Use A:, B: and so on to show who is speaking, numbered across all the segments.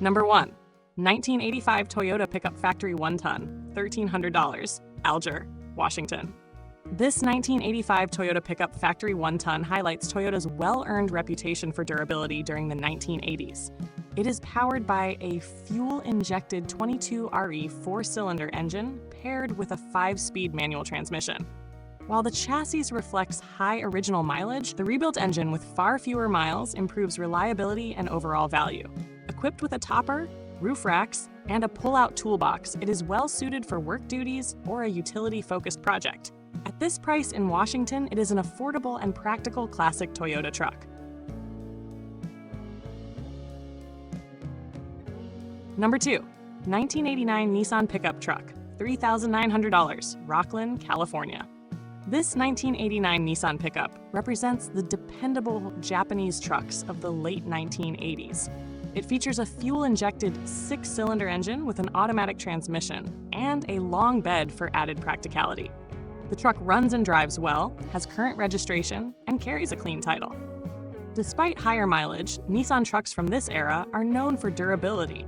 A: Number 1. 1985 Toyota Pickup Factory 1-ton, $1,300, Alger, Washington. This 1985 Toyota Pickup Factory 1-ton highlights Toyota's well-earned reputation for durability during the 1980s. It is powered by a fuel-injected 22RE 4-cylinder engine paired with a 5-speed manual transmission. While the chassis reflects high original mileage, the rebuilt engine with far fewer miles improves reliability and overall value. Equipped with a topper, roof racks, and a pull-out toolbox, it is well suited for work duties or a utility-focused project. At this price in Washington, it is an affordable and practical classic Toyota truck. Number 2. 1989 Nissan Pickup Truck, $3,900, Rocklin, California. This 1989 Nissan pickup represents the dependable Japanese trucks of the late 1980s. It features a fuel-injected 6-cylinder engine with an automatic transmission and a long bed for added practicality. The truck runs and drives well, has current registration, and carries a clean title. Despite higher mileage, Nissan trucks from this era are known for durability.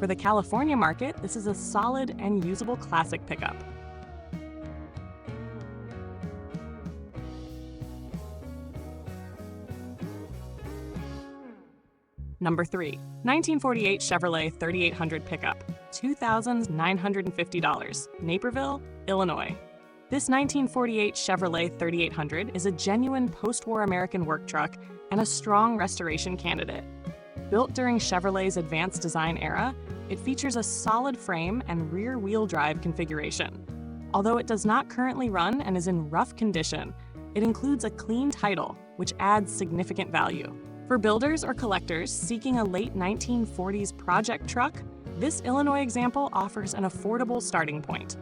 A: For the California market, this is a solid and usable classic pickup. Number 3. 1948 Chevrolet 3800 Pickup, $2,950, Naperville, Illinois. This 1948 Chevrolet 3800 is a genuine post-war American work truck and a strong restoration candidate. Built during Chevrolet's advanced design era, it features a solid frame and rear-wheel drive configuration. Although it does not currently run and is in rough condition, it includes a clean title, which adds significant value. For builders or collectors seeking a late 1940s project truck, this Illinois example offers an affordable starting point.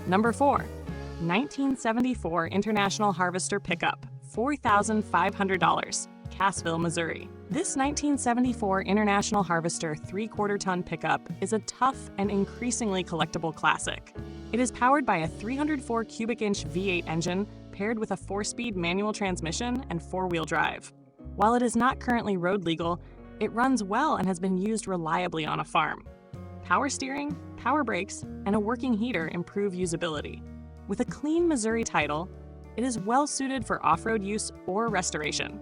A: Number 4. 1974 International Harvester Pickup, $4,500, Cassville, Missouri. This 1974 International Harvester 3/4-ton pickup is a tough and increasingly collectible classic. It is powered by a 304 cubic inch V8 engine paired with a 4-speed manual transmission and 4-wheel drive. While it is not currently road legal, it runs well and has been used reliably on a farm. Power steering, power brakes, and a working heater improve usability. With a clean Missouri title, it is well suited for off-road use or restoration.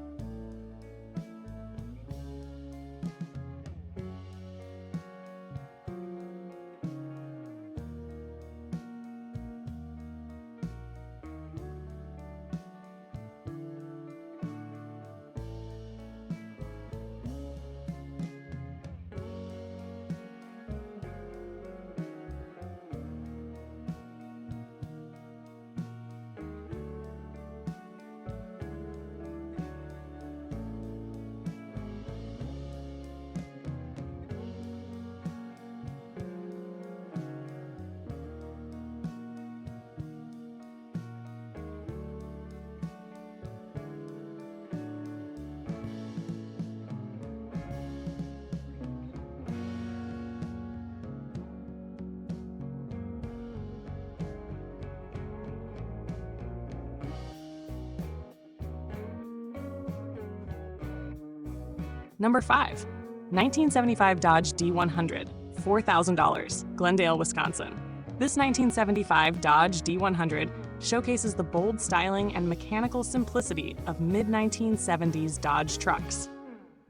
A: Number 5. 1975 Dodge D100, $4,000, Glendale, Wisconsin. This 1975 Dodge D100 showcases the bold styling and mechanical simplicity of mid-1970s Dodge trucks.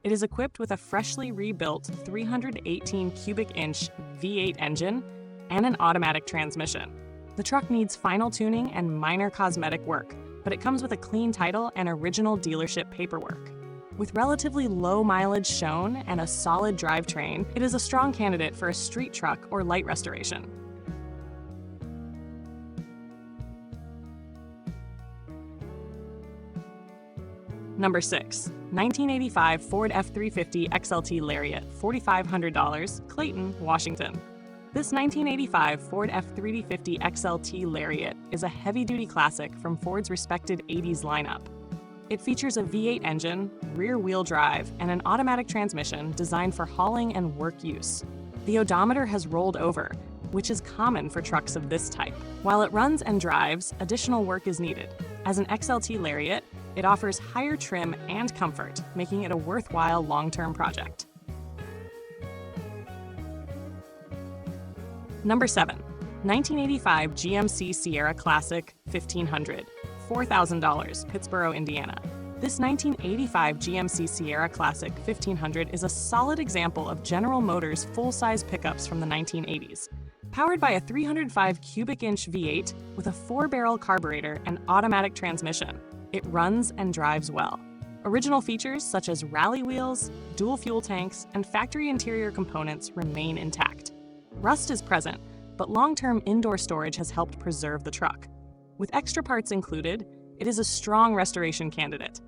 A: It is equipped with a freshly rebuilt 318 cubic inch V8 engine and an automatic transmission. The truck needs final tuning and minor cosmetic work, but it comes with a clean title and original dealership paperwork. With relatively low mileage shown and a solid drivetrain, it is a strong candidate for a street truck or light restoration. Number 6. 1985 Ford F-350 XLT Lariat, $4,500, Clayton, Washington. This 1985 Ford F-350 XLT Lariat is a heavy-duty classic from Ford's respected 80s lineup. It features a V8 engine, rear-wheel drive, and an automatic transmission designed for hauling and work use. The odometer has rolled over, which is common for trucks of this type. While it runs and drives, additional work is needed. As an XLT Lariat, it offers higher trim and comfort, making it a worthwhile long-term project. Number 7. 1985 GMC Sierra Classic 1500, $4,000, Pittsboro, Indiana. This 1985 GMC Sierra Classic 1500 is a solid example of General Motors' full-size pickups from the 1980s. Powered by a 305 cubic inch V8 with a 4-barrel carburetor and automatic transmission, it runs and drives well. Original features such as rally wheels, dual fuel tanks, and factory interior components remain intact. Rust is present, but long-term indoor storage has helped preserve the truck. With extra parts included, it is a strong restoration candidate.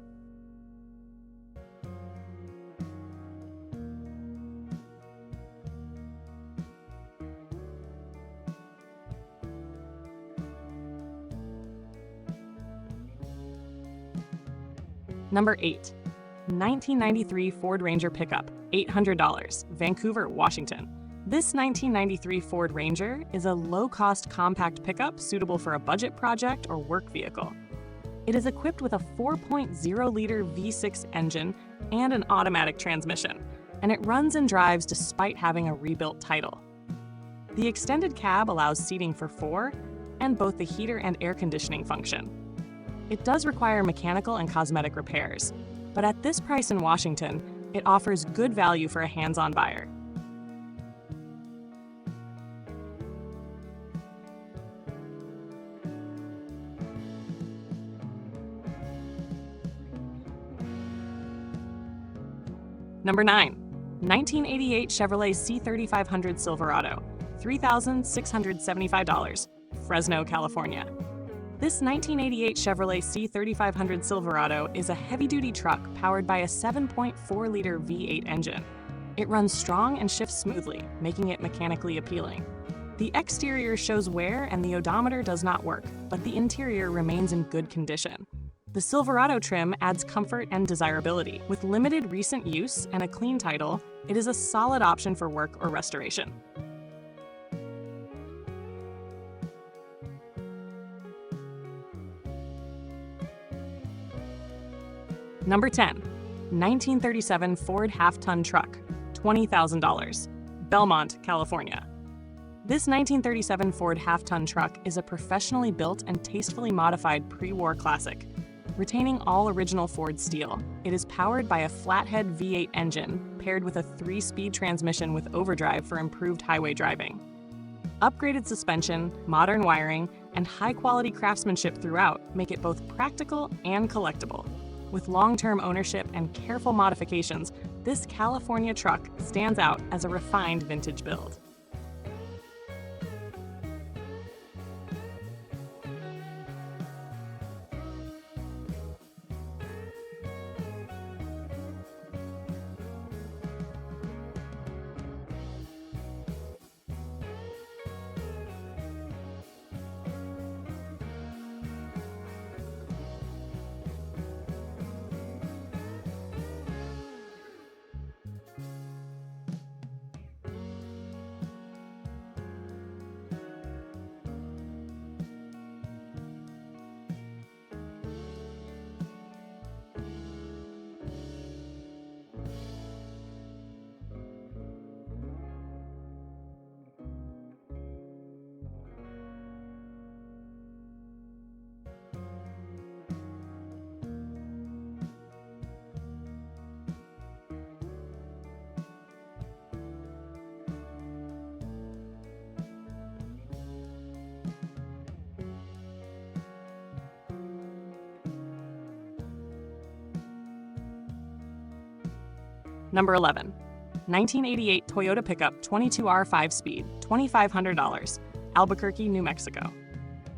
A: Number 8. 1993 Ford Ranger pickup, $800, Vancouver, Washington. This 1993 Ford Ranger is a low-cost compact pickup suitable for a budget project or work vehicle. It is equipped with a 4.0-liter V6 engine and an automatic transmission, and it runs and drives despite having a rebuilt title. The extended cab allows seating for 4 and both the heater and air conditioning function. It does require mechanical and cosmetic repairs, but at this price in Washington, it offers good value for a hands-on buyer. Number 9. 1988 Chevrolet C3500 Silverado, $3,675, Fresno, California. This 1988 Chevrolet C3500 Silverado is a heavy-duty truck powered by a 7.4-liter V8 engine. It runs strong and shifts smoothly, making it mechanically appealing. The exterior shows wear and the odometer does not work, but the interior remains in good condition. The Silverado trim adds comfort and desirability. With limited recent use and a clean title, it is a solid option for work or restoration. Number 10. 1937 Ford half-ton truck, $20,000, Belmont, California. This 1937 Ford half-ton truck is a professionally built and tastefully modified pre-war classic. Retaining all original Ford steel, it is powered by a flathead V8 engine paired with a 3-speed transmission with overdrive for improved highway driving. Upgraded suspension, modern wiring, and high-quality craftsmanship throughout make it both practical and collectible. With long-term ownership and careful modifications, this California truck stands out as a refined vintage build. Number 11. 1988 Toyota pickup 22R 5-speed, $2,500, Albuquerque, New Mexico.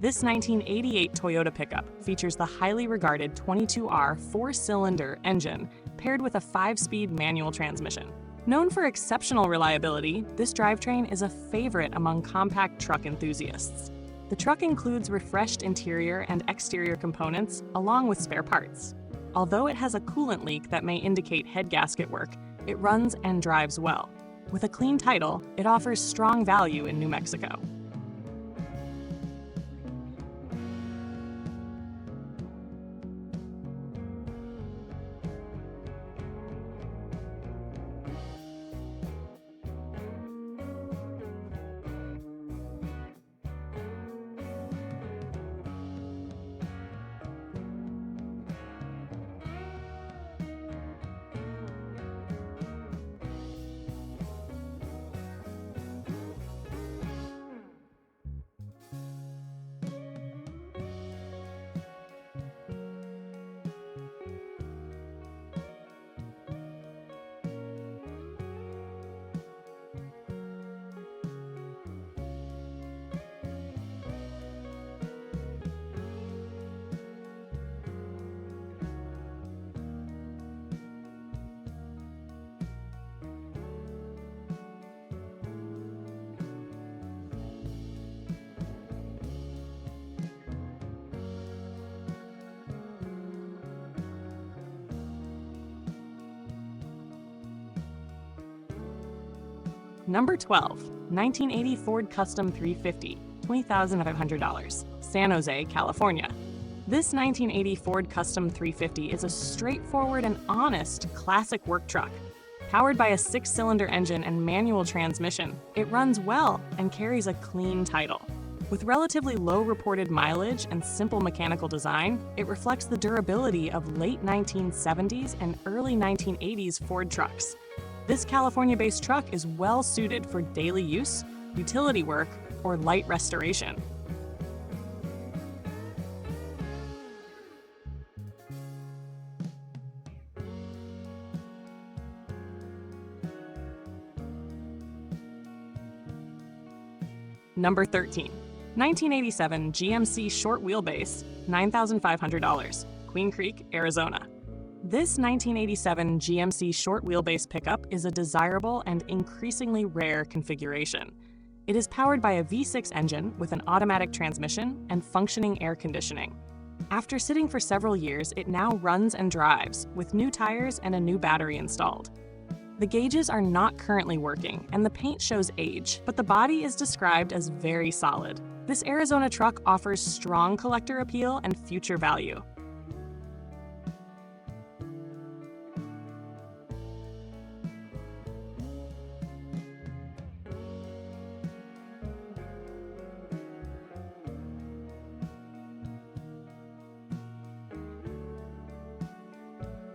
A: This 1988 Toyota pickup features the highly regarded 22R four-cylinder engine paired with a 5-speed manual transmission. Known for exceptional reliability, this drivetrain is a favorite among compact truck enthusiasts. The truck includes refreshed interior and exterior components along with spare parts. Although it has a coolant leak that may indicate head gasket work, it runs and drives well. With a clean title, it offers strong value in New Mexico. Number 12, 1980 Ford Custom 350, $20,500, San Jose, California. This 1980 Ford Custom 350 is a straightforward and honest classic work truck. Powered by a 6-cylinder engine and manual transmission, it runs well and carries a clean title. With relatively low reported mileage and simple mechanical design, it reflects the durability of late 1970s and early 1980s Ford trucks. This California-based truck is well suited for daily use, utility work, or light restoration. Number 13, 1987 GMC Short Wheelbase, $9,500, Queen Creek, Arizona. This 1987 GMC Short Wheelbase pickup is a desirable and increasingly rare configuration. It is powered by a V6 engine with an automatic transmission and functioning air conditioning. After sitting for several years, it now runs and drives with new tires and a new battery installed. The gauges are not currently working and the paint shows age, but the body is described as very solid. This Arizona truck offers strong collector appeal and future value.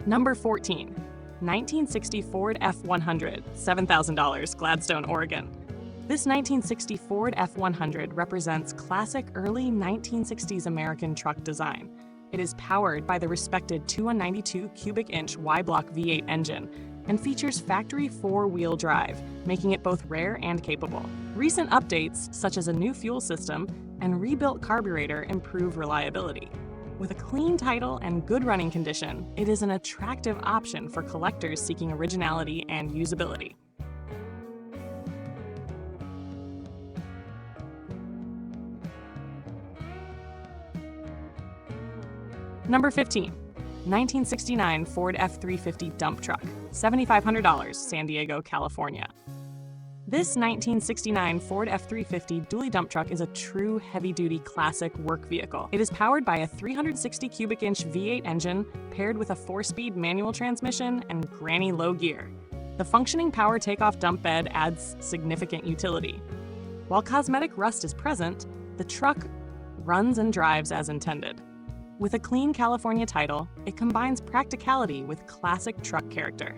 A: Number 14, 1960 Ford F100, $7,000, Gladstone, Oregon. This 1960 Ford F100 represents classic early 1960s American truck design. It is powered by the respected 292 cubic inch Y-block V8 engine and features factory 4-wheel drive, making it both rare and capable. Recent updates, such as a new fuel system and rebuilt carburetor, improve reliability. With a clean title and good running condition, it is an attractive option for collectors seeking originality and usability. Number 15, 1969 Ford F350 dump truck, $7,500, San Diego, California. This 1969 Ford F350 dually dump truck is a true heavy-duty classic work vehicle. It is powered by a 360 cubic inch V8 engine paired with a 4-speed manual transmission and granny low gear. The functioning power takeoff dump bed adds significant utility. While cosmetic rust is present, the truck runs and drives as intended. With a clean California title, it combines practicality with classic truck character.